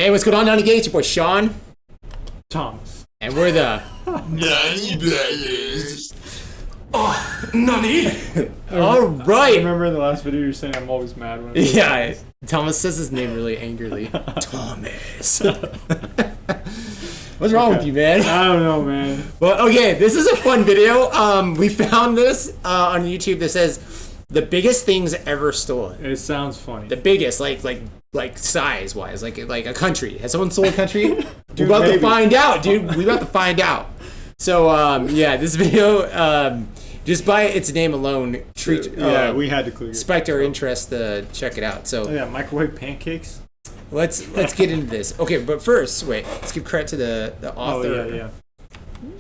Hey, what's going on, Nani? It's your boy Shawn. Thomas. And we're the Nani Brothers. Oh, Nani! Alright! Remember in the last video you were saying I'm always mad when Yeah, Thomas says his name really angrily. Thomas. What's wrong with you, man? I don't know, man. Well, okay, this is a fun video. We found this on YouTube that says the biggest things ever stolen. It sounds funny. The biggest, like size-wise, like a country. Has someone stolen a country? Dude, We're about maybe. to find out, dude. We're about to find out. So, yeah, this video, just by its name alone, we had to clear it. spiked our interest to check it out. So, Oh yeah, microwave pancakes. let's get into this. Okay, but first, wait, let's give credit to the author. Oh yeah.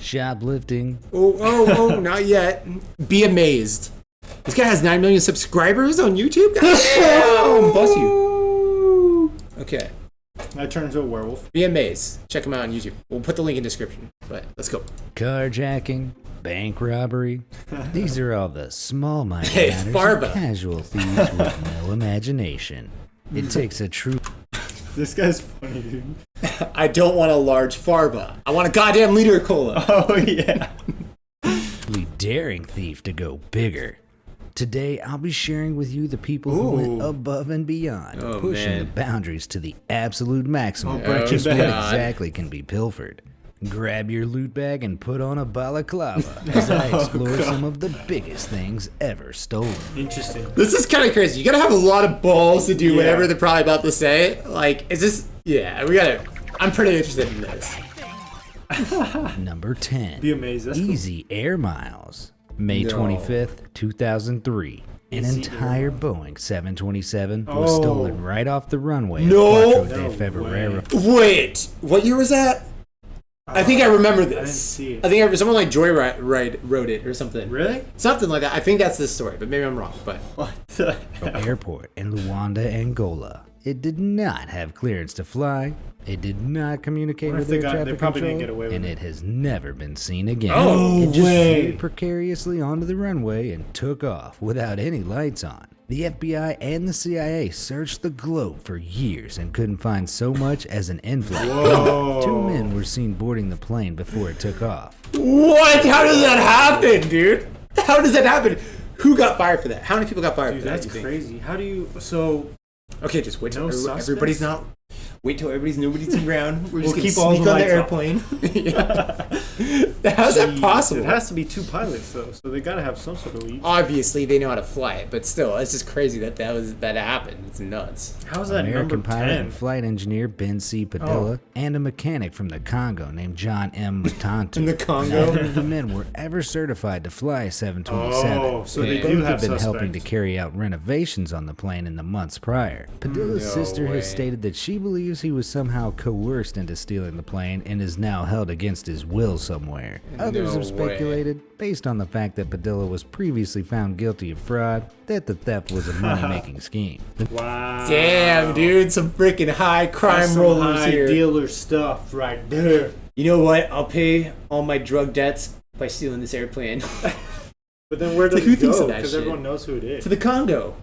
Shoplifting. Oh, not yet. Be amazed. This guy has 9 million subscribers on YouTube. Damn, bless you. Okay, I turned into a werewolf. be amazed. Check him out on YouTube. We'll put the link in the description. But let's go. Carjacking. Bank robbery. These are all the small-minded Hey, matters Farba. of casual thieves with no imagination. It takes a true This guy's funny, dude. I don't want a large Farba. I want a goddamn liter of cola. Oh yeah. daring thief to go bigger. Today, I'll be sharing with you the people who went above and beyond, pushing the boundaries to the absolute maximum. Just what exactly can be pilfered. Grab your loot bag and put on a balaclava as I explore some of the biggest things ever stolen. Interesting. This is kind of crazy. You gotta have a lot of balls to do whatever they're probably about to say. Like, is this? Yeah, we gotta. I'm pretty interested in this. Number 10. Be amazed. That's Easy Air Miles. May 25th, 2003. An entire Boeing 727 was stolen right off the runway No. at Quattro de Febrero. Wait, what year was that? I think I remember this. I didn't see it. I think someone like Joyride wrote it or something. Really? Something like that. I think that's this story, but maybe I'm wrong. But What the hell? Airport in Luanda, Angola. It did not have clearance to fly. It did not communicate Wonder if with they air traffic they probably control, didn't get away with and it. it has never been seen again. Oh, it just way. flew precariously onto the runway and took off without any lights on. The FBI and the CIA searched the globe for years and couldn't find so much as an in-flight plane. 2 men were seen boarding the plane before it took off. what? How does that happen, dude? How does that happen? Who got fired for that? How many people got fired Dude, for that? that's you think? crazy. How do you? So Okay, just wait till No suspects? everybody's not. Wait till nobody's around. We're just We'll gonna keep all sneak the on the lights airplane. Yeah. How's that Jeez, possible? It has to be 2 pilots though, so they gotta have some sort of lead. Obviously, they know how to fly it, but still, it's just crazy that happened. It's nuts. How's that American number pilot 10? and flight engineer Ben C. Padilla and a mechanic from the Congo named John M. Matantu. In the Congo? Neither of the men were ever certified to fly a 727. Oh, so they Yeah. do Both have been helping to suspects. carry out renovations on the plane in the months prior. Padilla's sister way. has stated that she believes he was somehow coerced into stealing the plane and is now held against his will somewhere. Others have speculated, based on the fact that Padilla was previously found guilty of fraud, that the theft was a money-making scheme. Wow. Damn, dude, some freaking high crime That's some rollers high here. dealer stuff right there. You know what? I'll pay all my drug debts by stealing this airplane But then where does Who it thinks go? of that Because shit? everyone knows who it is. to the Congo.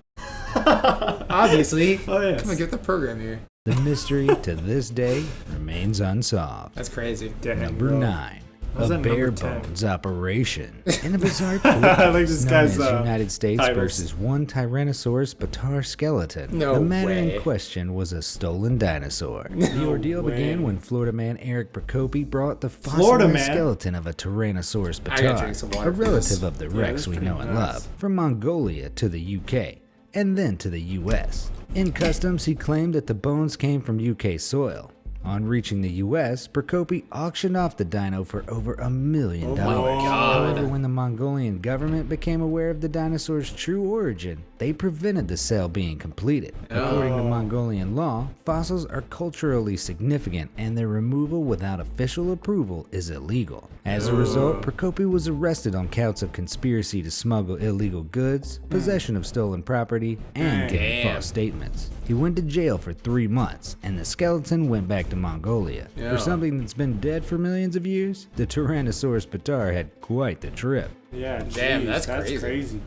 Obviously. Oh yes. Come on, get the program here. The mystery to this day remains unsolved. That's crazy. Dang, Number bro. 9. How's A that bare number 10? bones operation. In a bizarre twist, I like this known guy's as United States titles. versus one Tyrannosaurus Batara skeleton. No the matter way. in question was a stolen dinosaur. The ordeal way. began when Florida man Eric Procopi brought the Florida fossilized man? skeleton of a Tyrannosaurus I gotta drink some Batara, water a for this. relative of the Rex that's we pretty know and nuts. love, from Mongolia to the UK, and then to the US. In customs, he claimed that the bones came from UK soil. On reaching the US, Procopi auctioned off the dino for over $1 million. However, when the Mongolian government became aware of the dinosaur's true origin, they prevented the sale being completed. According to Mongolian law, fossils are culturally significant and their removal without official approval is illegal. As a result, Procopi was arrested on counts of conspiracy to smuggle illegal goods, possession of stolen property, and giving false statements. He went to jail for 3 months, and the skeleton went back to Mongolia. For something that's been dead for millions of years, the Tyrannosaurus Batara had quite the trip. Yeah, Damn, jeez, that's crazy. crazy.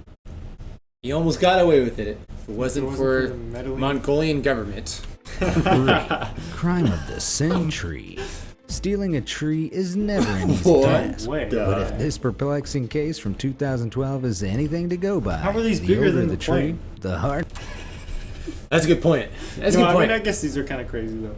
He almost got away with it if it wasn't for the meddling- Mongolian government. Crime of the century. Stealing a tree is never an easy What? task. Way. But if this perplexing case from 2012 is anything to go by, How are these the bigger older than the the tree, plane? the hard. That's a good point. That's a No, good I point. mean, I guess these are kind of crazy though.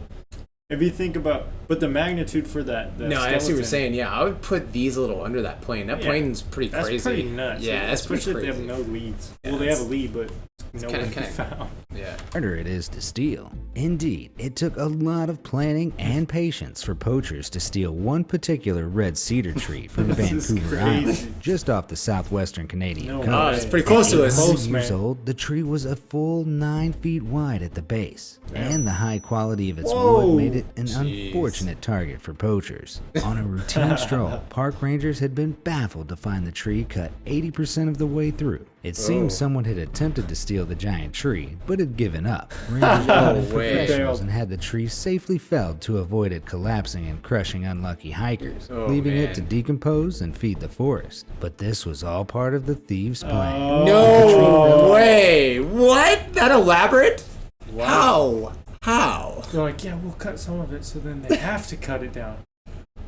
If you think about, but the magnitude for that. No, I see what you're skeleton, saying. Yeah, I would put these a little under that plane. That Yeah. plane's pretty That's crazy. pretty nuts. Yeah, that's pretty especially crazy. if they have no leads. Yeah, Well, they have a it's- lead, but no kinda- one kinda- found. Yeah. harder it is to steal. Indeed, it took a lot of planning and patience for poachers to steal one particular red cedar tree from This is Vancouver crazy. Island, just off the southwestern Canadian No coast. Oh, it's pretty close to us. Close, 8 years man. old, the tree was a full 9 feet wide at the base, and the high quality of its Whoa. wood made it an Jeez. unfortunate target for poachers. On a routine stroll, park rangers had been baffled to find the tree cut 80% of the way through. It seemed someone had attempted to steal the giant tree, but had given up. Rangers brought in No way. professionals and had the tree safely felled to avoid it collapsing and crushing unlucky hikers, Oh, leaving man. it to decompose and feed the forest. But this was all part of the thieves' plan. No way. What? That elaborate? How? They're like, yeah, we'll cut some of it, so then they have to cut it down.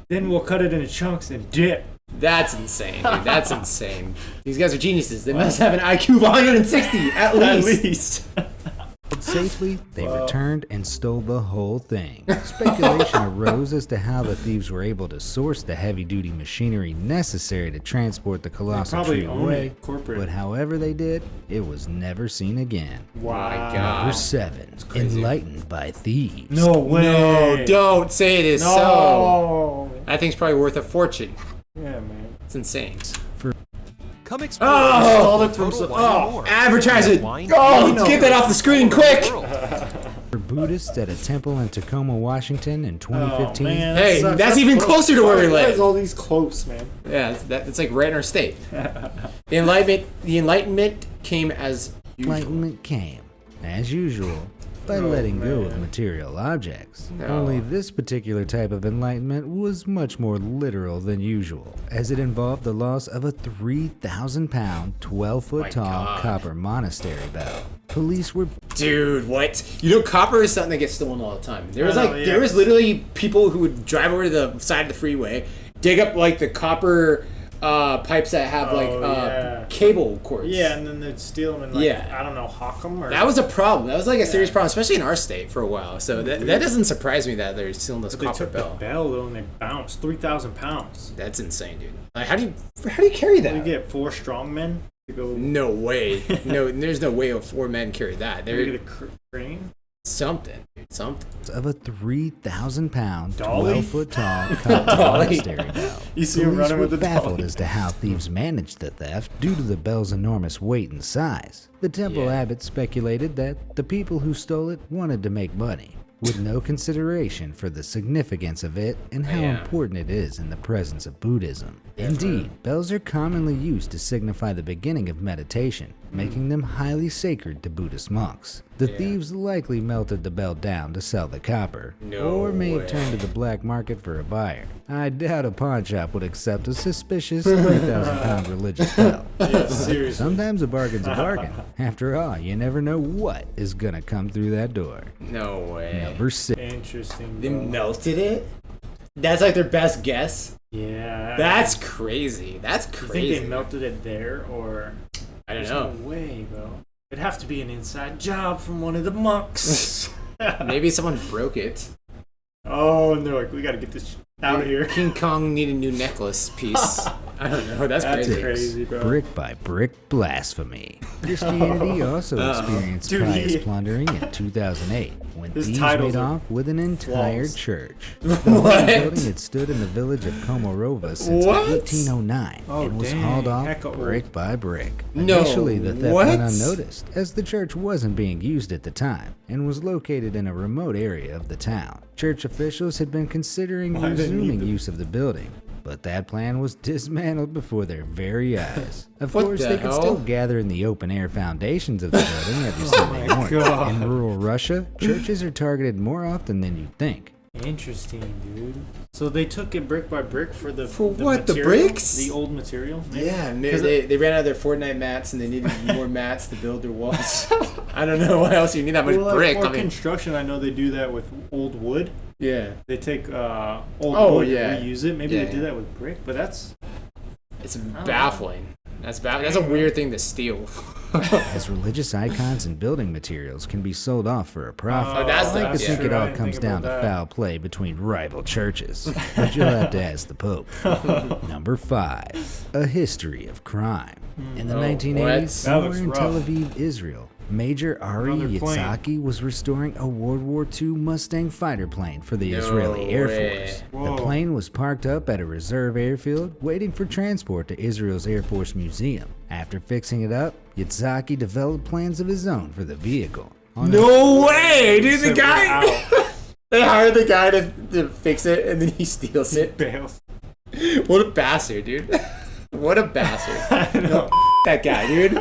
Then we'll cut it into chunks and dip. That's insane, dude. That's insane. These guys are geniuses. They must have an IQ of 160 at least. least. Safely, they returned and stole the whole thing. Speculation arose as to how the thieves were able to source the heavy-duty machinery necessary to transport the colossal probably tree own away, it, corporate. but however they did, it was never seen again. Wow. My Number God. 7. crazy. Enlightened by thieves. No way. No, don't say it is so. No. That thing's probably worth a fortune. Yeah, man. It's insane. Come explore Oh! stole it from some- Advertise it. Wine? Oh, get that off the screen quick. For Buddhists at a temple in Tacoma, Washington in 2015. Oh, man, Hey, that sucks. that's even closer to where we Why is live. all these close, man? Yeah, it's like right in our state. The Enlightenment came as usual. Enlightenment came, as usual, by letting go of material objects. No. Only this particular type of enlightenment was much more literal than usual, as it involved the loss of a 3,000-pound, 12-foot My tall God. copper monastery bell. Police were Dude, what? You know, copper is something that gets stolen all the time. There was I know, like, yeah. there was literally people who would drive over to the side of the freeway, dig up like the copper pipes that have like Oh, yeah. cable cords. Yeah, and then they'd steal them and, like, Yeah. I don't know, hawk them or... That was a problem. That was like a serious problem, especially in our state for a while. So that doesn't surprise me that they're stealing this They copper took bell. the bell, though, and they bounced 3,000 pounds. That's insane, dude. Like, how do you carry that? You get 4 strong men to go... No way. No, there's no way 4 men carry that. Maybe They're get a crane? something, dude. Something. of a 3,000-pound, Dolly? 12-foot tall copper Dolly. monastery bell. You see him Police running were with the baffled dolly. as to how thieves managed the theft due to the bell's enormous weight and size. The temple Yeah. abbot speculated that the people who stole it wanted to make money, with no consideration for the significance of it and how Yeah. important it is in the presence of Buddhism. Indeed, bells are commonly used to signify the beginning of meditation, making them highly sacred to Buddhist monks. The Yeah. thieves likely melted the bell down to sell the copper, No or may way. have turned to the black market for a buyer. I doubt a pawn shop would accept a suspicious 3,000-pound religious bell. Yeah, seriously. Sometimes a bargain's a bargain. After all, you never know what is gonna come through that door. No way. Number 6. Interesting, They bro. melted it? That's like their best guess? Yeah. That's crazy. That's You crazy. think they melted it there, or... I don't There's know. no way, bro. It'd have to be an inside job from one of the monks. Maybe someone broke it. Oh, and they're like, we gotta get this out of here. King Kong need a new necklace piece. I don't know. That's That's crazy. crazy, bro. Brick by brick blasphemy. Christianity also experienced Dude, pious he- plundering in 2008 when His thieves titles made are off with an entire flaws. church. What? The building had stood in the village of Komorova since What? 1809 Oh, and was dang. hauled off Heck of brick by brick. No, Initially, the theft what? went unnoticed as the church wasn't being used at the time and was located in a remote area of the town. Church officials had been considering Why did they need resuming the- use of the building, but that plan was dismantled before their very eyes. Of What course, the they could hell? still gather in the open-air foundations of the building every Sunday morning. God. In rural Russia, churches are targeted more often than you'd think. Interesting, dude. So they took it brick by brick for the what, the material, bricks? the old material. Maybe? Yeah, they ran out of their Fortnite mats and they needed more mats to build their walls. I don't know why else you need that much brick. For construction, I know they do that with old wood. Yeah. They take old wood and reuse it. Maybe Yeah, they do that with brick, but that's... It's baffling. That's a weird thing to steal. As religious icons and building materials can be sold off for a profit. That's I the- could yeah. think it True, I all didn't comes think down about to that. foul play between rival churches, but you'll have to ask the Pope. Number 5, a history of crime. In the 1980s, what? somewhere That in looks Tel rough. Aviv, Israel, Major Ari Another plane. Yitzhaki was restoring a World War II Mustang fighter plane for the Israeli Air way. Force. Whoa. The plane was parked up at a reserve airfield, waiting for transport to Israel's Air Force Museum. After fixing it up, Yitzhaki developed plans of his own for the vehicle. On No way, dude! The Said, guy. "Wow." They hired the guy to fix it, and then he steals it. Bails. What a bastard, dude! What a bastard! No, that guy, dude.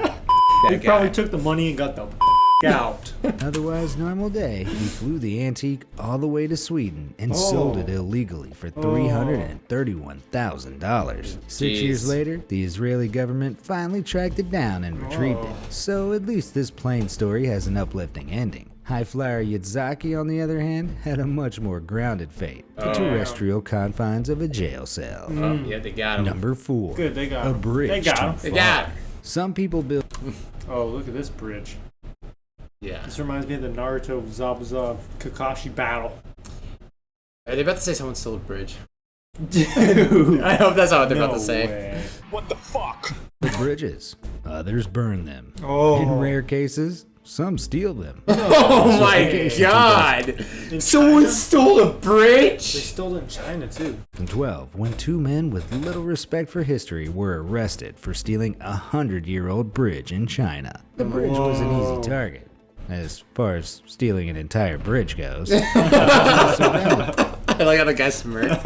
He probably took the money and got the out. otherwise normal day, he flew the antique all the way to Sweden and sold it illegally for $331,000. 6 years Jeez. later, the Israeli government finally tracked it down and retrieved it. So at least this plane story has an uplifting ending. High flyer Yitzhaki, on the other hand, had a much more grounded fate, the terrestrial confines of a jail cell. Oh, yeah, they got him. Number 4, Good, they got a him. bridge They got too him. They far. got him. Some people build Oh, look at this bridge. Yeah. This reminds me of the Naruto Zabuza Kakashi battle. Are they about to say someone stole a bridge? Dude. I hope that's not what they're No about to say. way. bridges, others burn them. Oh. In rare cases, some steal them. Oh my vacation god! In Someone China? stole a They bridge? stole it in China, too. In 12, when 2 men with little respect for history were arrested for stealing a 100-year-old bridge in China. The bridge was an Whoa. easy target, as far as stealing an entire bridge goes, I like how the guy smirked.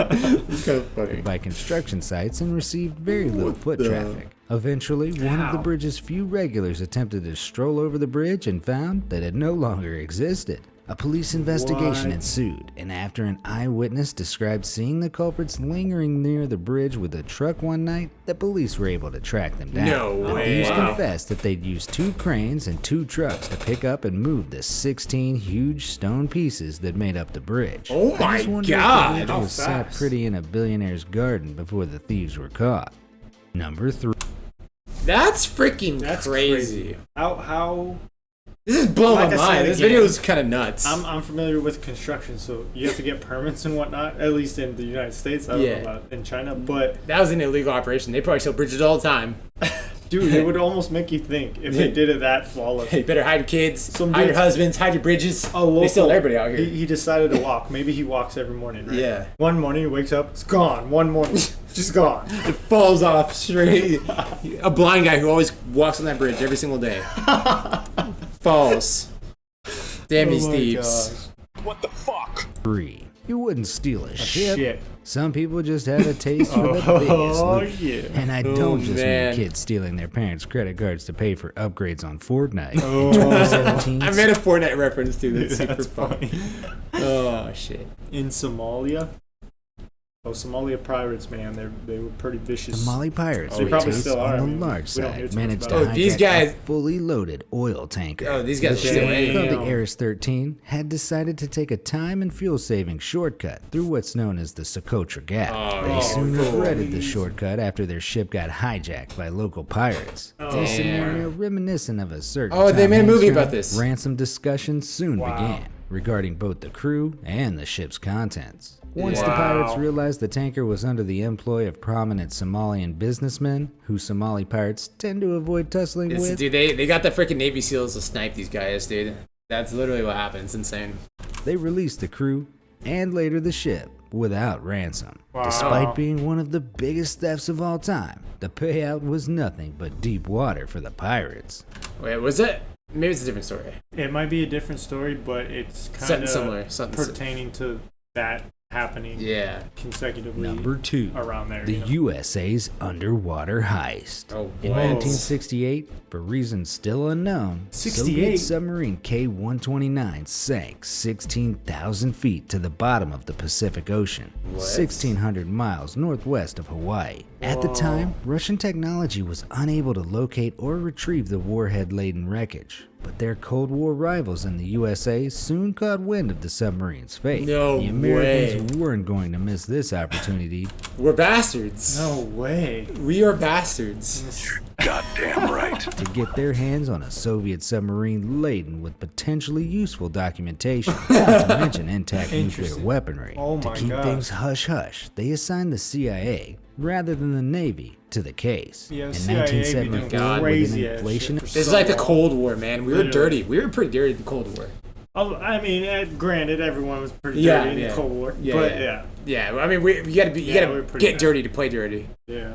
It's kind of funny. by construction sites and received very little foot traffic. Eventually, one of the How? bridge's few regulars attempted to stroll over the bridge and found that it no longer existed. A police investigation What? ensued, and after an eyewitness described seeing the culprits lingering near the bridge with a truck one night, the police were able to track them down. No The way. thieves Wow. confessed that they'd used 2 cranes and 2 trucks to pick up and move the 16 huge stone pieces that made up the bridge. Oh I my just wonder God. if the bridge How was sat fast? pretty in a billionaire's garden before the thieves were caught. Number 3. That's freaking That's crazy. How This is blowing Like my I said mind. This again, video is kind of nuts. I'm familiar with construction, so you have to get permits and whatnot, at least in the United States. I don't Yeah. know about in China, but That was an illegal operation. They probably steal bridges all the time. dude, it would almost make you think if they did it that flawless. Hey, you better hide your kids, Some hide your dudes- husbands, hide your bridges. A local, They steal everybody out here. He decided to walk. Maybe he walks every morning, right? Yeah. One morning he wakes up, it's gone. One morning, just gone. It falls off straight. A blind guy who always walks on that bridge every single day. Falls. Damn these Oh my thieves. gosh. 3. You wouldn't steal a ship. Shit. Some people just have a taste for the biggest Oh loot. yeah. And I Oh, don't just man. mean kids stealing their parents' credit cards to pay for upgrades on Fortnite. Oh. 2017, I made a Fortnite reference too. That's super That's funny. funny. Oh shit. In Somalia. Oh, Somalia Pirates, man, they were pretty vicious. Somali Pirates, They with probably tastes still are. I on mean, the large we don't hear side, too much managed to about it. hijack Oh, these guys- a fully loaded oil tanker. Oh, these guys are The still ship in. called the Damn. Aris 13 had decided to take a time and fuel-saving shortcut through what's known as the Socotra Gap. Oh, They soon cool. regretted the shortcut after their ship got hijacked by local pirates. Oh. A Damn. scenario reminiscent of a certain Oh, they Tom made a Hanks movie film, about this. Ransom discussions soon Wow. began regarding both the crew and the ship's contents. Once the Wow. pirates realized the tanker was under the employ of prominent Somalian businessmen, who Somali pirates tend to avoid tussling with, Dude, they got the freaking Navy SEALs to snipe these guys, dude. That's literally what happened. It's insane. they released the crew and later the ship without ransom. Wow. Despite being one of the biggest thefts of all time, the payout was nothing but deep water for the pirates. Wait, was it? Maybe it's a different story. It might be a different story, but it's kind Something of similar. Something pertaining to that happening Yeah. consecutively. Number 2. Around there. The you know? USA's underwater heist. Oh, In boy. 1968, for reasons still unknown, 68? Soviet submarine K-129 sank 16,000 feet to the bottom of the Pacific Ocean, 1,600 miles northwest of Hawaii. At the time, Russian technology was unable to locate or retrieve the warhead-laden wreckage. But their Cold War rivals in the USA soon caught wind of the submarine's fate. No the Americans weren't going to miss this opportunity. We're bastards. No way. We are bastards. Goddamn right. To get their hands on a Soviet submarine laden with potentially useful documentation, not to mention intact nuclear Interesting. weaponry. Oh To my keep gosh. things hush-hush, they assigned the CIA, rather than the Navy, to the case. Yeah, In CIA be doing 1974, with crazy an ass inflation shit for This is so like the long. Cold War, man. We were Literally. dirty. We were pretty dirty in the Cold War. I mean, granted, everyone was pretty Yeah, dirty in yeah. the Cold War, Yeah, but yeah. yeah. Yeah, I mean, you gotta be, you Yeah, gotta we're pretty get bad. dirty to play dirty. Yeah.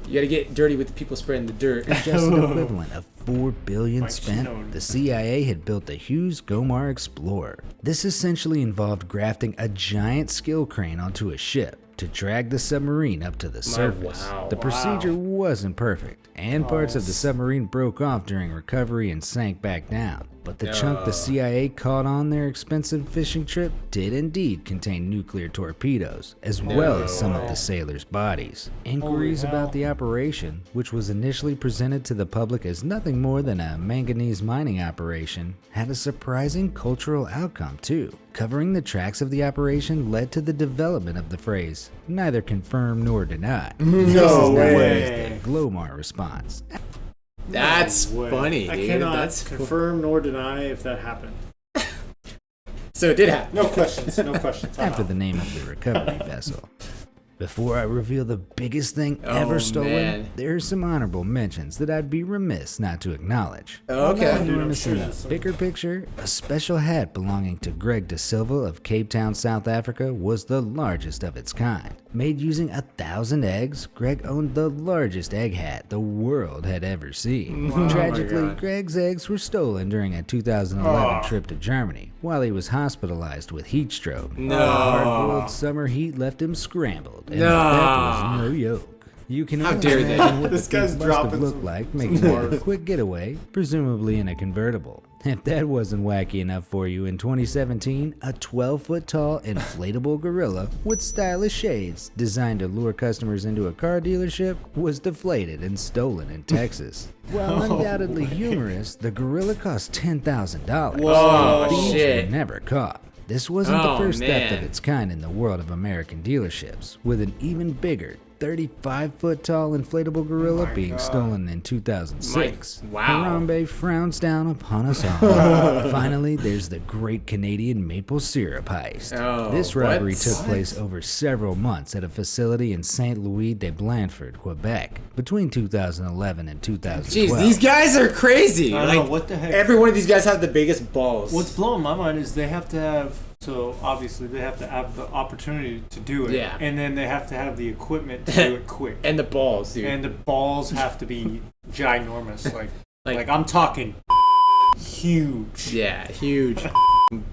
You gotta get dirty with the people spreading the dirt. just an equivalent of $4 billion Like spent, Shawn. the CIA had built the Hughes Gomar Explorer. This essentially involved grafting a giant skill crane onto a ship to drag the submarine up to the surface. wow. The procedure wasn't perfect, and parts of the submarine broke off during recovery and sank back down. But the chunk the CIA caught on their expensive fishing trip did indeed contain nuclear torpedoes, as well as some of the sailors' bodies. Inquiries hell. about the operation, which was initially presented to the public as nothing more than a manganese mining operation, had a surprising cultural outcome too. Covering the tracks of the operation led to the development of the phrase, neither confirm nor deny. This is known way. as the Glomar response. That's Way. funny, I dude. cannot That's confirm nor deny if that happened. So it did happen. No questions. No questions. I'm After out. the name of the recovery vessel. Before I reveal the biggest thing Oh, ever stolen, man. there are some honorable mentions that I'd be remiss not to acknowledge. Okay. Dude, We're I'm missing sure a there's some- bigger picture. A special hat belonging to Greg De Silva of Cape Town, South Africa was the largest of its kind. Made using 1,000 eggs, Greg owned the largest egg hat the world had ever seen. Tragically, God. Greg's eggs were stolen during a 2011 trip to Germany while he was hospitalized with heat stroke. No. The hard-boiled summer heat left him scrambled, and No. that was no joke. You can How only dare they. imagine what This the thing guy's must have dropping looked some- like making it a quick getaway, presumably in a convertible. If that wasn't wacky enough for you, in 2017, a 12-foot tall inflatable gorilla with stylish shades designed to lure customers into a car dealership was deflated and stolen in Texas. While undoubtedly humorous, the gorilla cost $10,000. Oh, Thieves shit. were never caught. This wasn't Oh, the first theft man. of its kind in the world of American dealerships, with an even bigger 35-foot tall inflatable gorilla being stolen in 2006. My- wow. Harambe frowns down upon us all. Finally, there's the great Canadian maple syrup heist. Oh, This robbery what? took place over several months at a facility in Saint Louis de Blandford, Quebec, between 2011 and 2012. Jeez, these guys are crazy. I don't Like, know, what the heck? every one of these guys have the biggest balls. What's blowing my mind is they have to have. So obviously they have to have the opportunity to do it, Yeah. and then they have to have the equipment to do it quick, and the balls, dude. and the balls have to be ginormous. Like Like- I'm talking huge. yeah, huge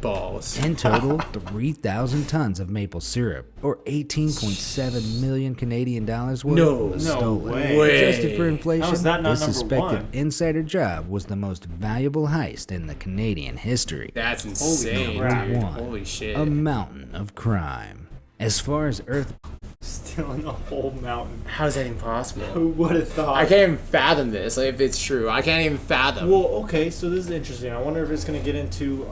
balls. In total, 3,000 tons of maple syrup, or 18.7 million Canadian dollars worth, No. was No stolen. way. Adjusted for inflation, How is that not this number suspected one? insider job was the most valuable heist in the Canadian history. That's insane, crap. dude. One. Holy shit. A mountain of crime. As far as Earth Stealing a whole mountain. How is that even possible? Who would have thought? I can't even fathom this. Like, if it's true, I can't even fathom. Well, okay, so this is interesting. I wonder if it's gonna get into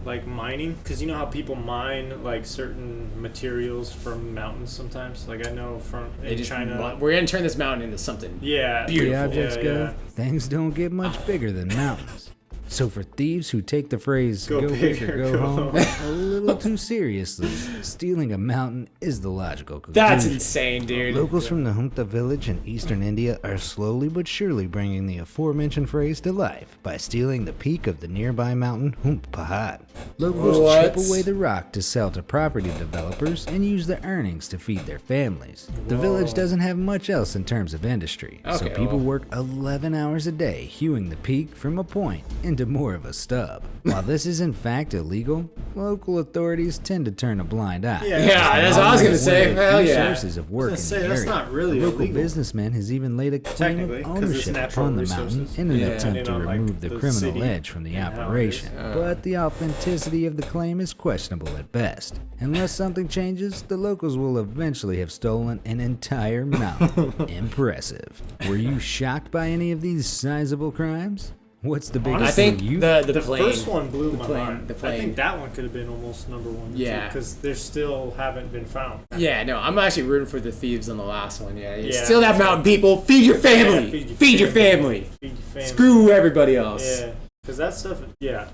like mining, because you know how people mine like certain materials from mountains sometimes. Like I know from They in just China. we're gonna turn this mountain into something. Yeah, Beautiful. the objects Yeah, go, yeah. things don't get much bigger than mountains. So for thieves who take the phrase Go go big or big or go go home home. a little too seriously, stealing a mountain is the logical conclusion. That's insane, dude. Locals from the Humta village in eastern India are slowly but surely bringing the aforementioned phrase to life by stealing the peak of the nearby mountain Hump Pahat. Locals What? chip away the rock to sell to property developers and use the earnings to feed their families. The village doesn't have much else in terms of industry, so Okay, people well. work 11 hours a day hewing the peak from a point in into more of a stub. While this is in fact illegal, local authorities tend to turn a blind eye. Yeah, that's what I was gonna say. Hell yeah. Sources of work in the that's area. not really A local illegal. businessman has even laid a claim Technically, of 'cause it's ownership natural upon the mountain resources. in an Yeah. attempt to Depending on, like, remove the the criminal city edge from the and how it is. operation. But the authenticity of the claim is questionable at best. Unless something changes, the locals will eventually have stolen an entire mountain. Impressive. Were you shocked by any of these sizable crimes? What's the biggest I think thing you the The plane. first one blew my plane- mind. the I plane. think that one could have been almost number one. Yeah. Because they still haven't been found. Yeah, no, I'm actually rooting for the thieves on the last one. Yeah, Yeah. steal that mountain, people. Feed your family. Yeah, feed your family. Feed your family. Screw everybody else. Yeah. Because that stuff, yeah.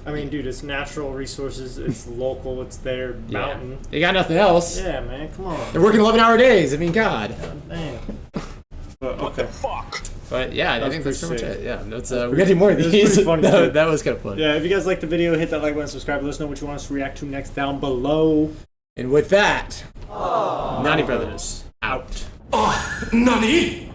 I mean, dude, it's natural resources. It's local. It's their Yeah. mountain. They got nothing else. Yeah, man. Come on. They're working 11-hour days. I mean, God. Dang. But, okay. But yeah, I That think was that's pretty much pretty it. Yeah, that's, That was we got to do more of pretty- these. it was pretty funny, too. that was kind of fun. Yeah, if you guys liked the video, hit that like button, subscribe. Let us know what you want us to react to next down below. And with that, Nani Brothers out. Nani?